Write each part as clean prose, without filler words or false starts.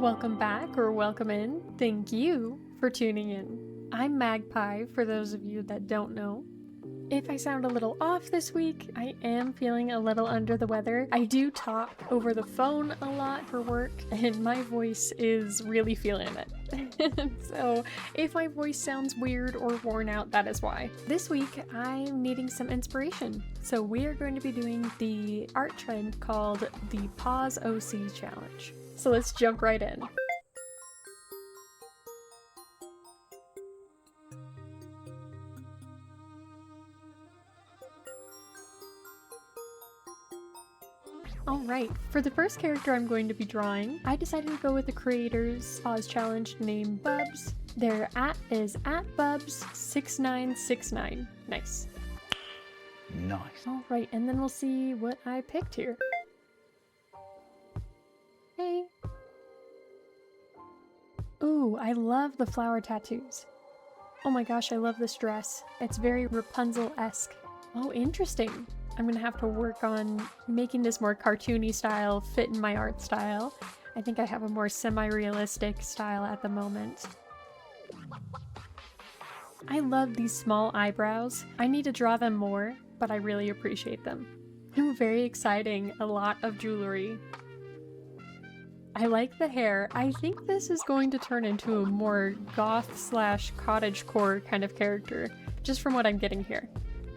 Welcome back or welcome in. Thank you for tuning in. I'm Magpie, for those of you that don't know. If I sound a little off this week, I am feeling a little under the weather. I do talk over the phone a lot for work, and my voice is really feeling it. So if my voice sounds weird or worn out, that is why. This week, I'm needing some inspiration. So we are going to be doing the art trend called the Pause OC Challenge. So let's jump right in. Alright, for the first character I'm going to be drawing, I decided to go with the creator's pause challenge named Bubs. Their @ is @Bubs6969. Nice. Nice. Alright, and then we'll see what I picked here. Hey. Ooh, I love the flower tattoos. Oh my gosh, I love this dress. It's very Rapunzel-esque. Oh, interesting. I'm gonna have to work on making this more cartoony style fit in my art style. I think I have a more semi-realistic style at the moment. I love these small eyebrows. I need to draw them more, but I really appreciate them. Very exciting, a lot of jewelry. I like the hair. I think this is going to turn into a more goth/cottagecore kind of character, just from what I'm getting here.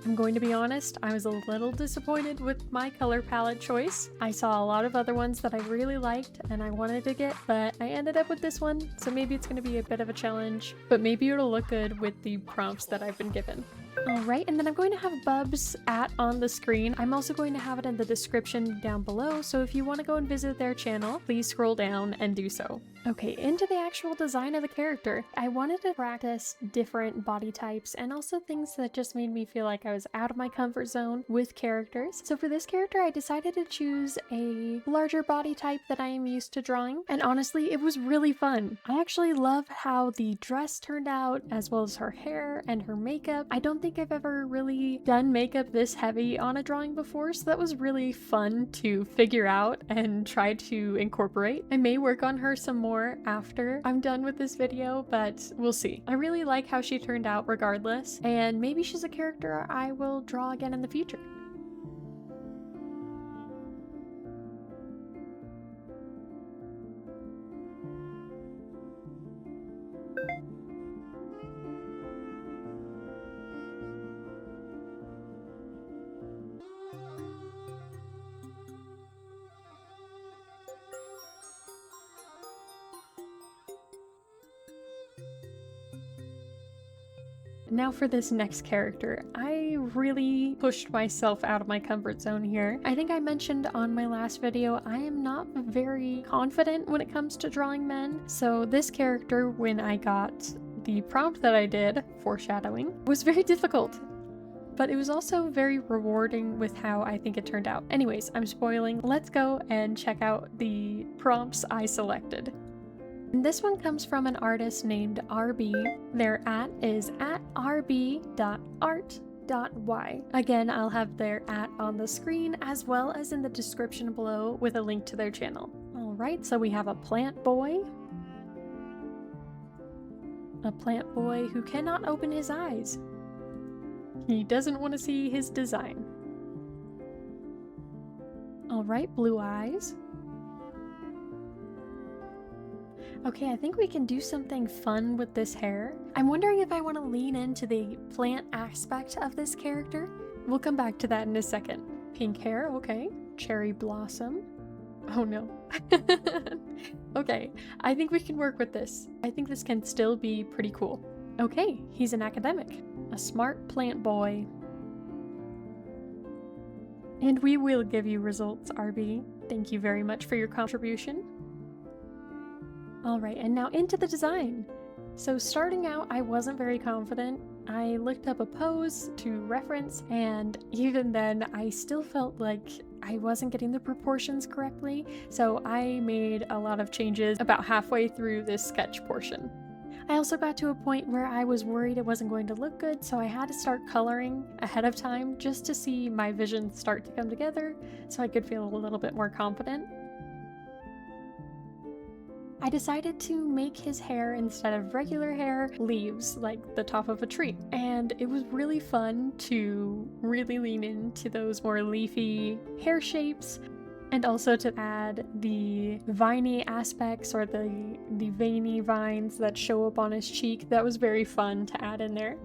I'm going to be honest, I was a little disappointed with my color palette choice. I saw a lot of other ones that I really liked and I wanted to get, but I ended up with this one, so maybe it's going to be a bit of a challenge, but maybe it'll look good with the prompts that I've been given. Alright, and then I'm going to have Bubs @ on the screen. I'm also going to have it in the description down below, so if you want to go and visit their channel, please scroll down and do so. Okay, into the actual design of the character. I wanted to practice different body types and also things that just made me feel like I was out of my comfort zone with characters. So for this character, I decided to choose a larger body type that I am used to drawing, and honestly, it was really fun. I actually love how the dress turned out, as well as her hair and her makeup. I don't think I've ever really done makeup this heavy on a drawing before, so that was really fun to figure out and try to incorporate. I may work on her some more after I'm done with this video, but we'll see. I really like how she turned out regardless, and maybe she's a character I will draw again in the future. Now for this next character, I really pushed myself out of my comfort zone here. I think I mentioned on my last video, I am not very confident when it comes to drawing men, so this character, when I got the prompt that I did, foreshadowing, was very difficult. But it was also very rewarding with how I think it turned out. Anyways, I'm spoiling. Let's go and check out the prompts I selected. And this one comes from an artist named RB. Their @ is @rb.art.y. Again, I'll have their @ on the screen as well as in the description below with a link to their channel. Alright, so we have a plant boy. A plant boy who cannot open his eyes. He doesn't want to see his design. Alright, blue eyes. Okay, I think we can do something fun with this hair. I'm wondering if I want to lean into the plant aspect of this character. We'll come back to that in a second. Pink hair, okay. Cherry blossom. Oh no. Okay, I think we can work with this. I think this can still be pretty cool. Okay, he's an academic. A smart plant boy. And we will give you results, RB. Thank you very much for your contribution. Alright, and now into the design. So starting out, I wasn't very confident. I looked up a pose to reference, and even then, I still felt like I wasn't getting the proportions correctly, so I made a lot of changes about halfway through this sketch portion. I also got to a point where I was worried it wasn't going to look good, so I had to start coloring ahead of time just to see my vision start to come together so I could feel a little bit more confident. I decided to make his hair, instead of regular hair, leaves, like the top of a tree. And it was really fun to really lean into those more leafy hair shapes, and also to add the viney aspects, or the veiny vines that show up on his cheek. That was very fun to add in there.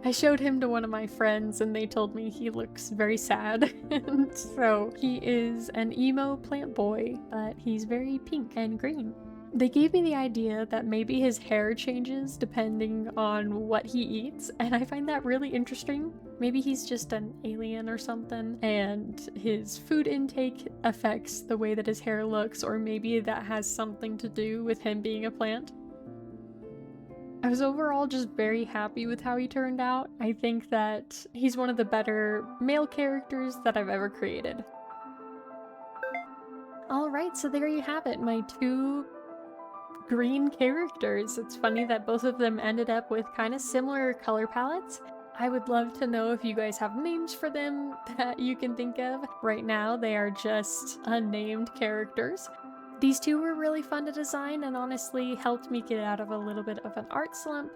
I showed him to one of my friends and they told me he looks very sad. And so he is an emo plant boy, but he's very pink and green. They gave me the idea that maybe his hair changes depending on what he eats, and I find that really interesting. Maybe he's just an alien or something, and his food intake affects the way that his hair looks, or maybe that has something to do with him being a plant. I was overall just very happy with how he turned out. I think that he's one of the better male characters that I've ever created. Alright, so there you have it, my two green characters. It's funny that both of them ended up with kind of similar color palettes. I would love to know if you guys have names for them that you can think of. Right now, they are just unnamed characters. These two were really fun to design and honestly helped me get out of a little bit of an art slump.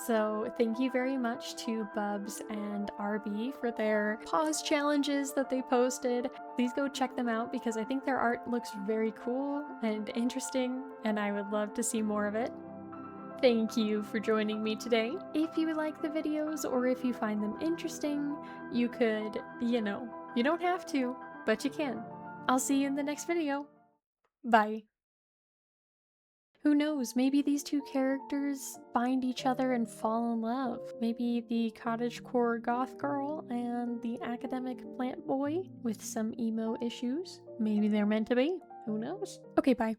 So thank you very much to Bubs and RB for their pause challenges that they posted. Please go check them out because I think their art looks very cool and interesting, and I would love to see more of it. Thank you for joining me today. If you like the videos or if you find them interesting, you could, you don't have to, but you can. I'll see you in the next video. Bye. Who knows, maybe these two characters find each other and fall in love. Maybe the cottagecore goth girl and the academic plant boy with some emo issues. Maybe they're meant to be. Who knows? Okay, bye.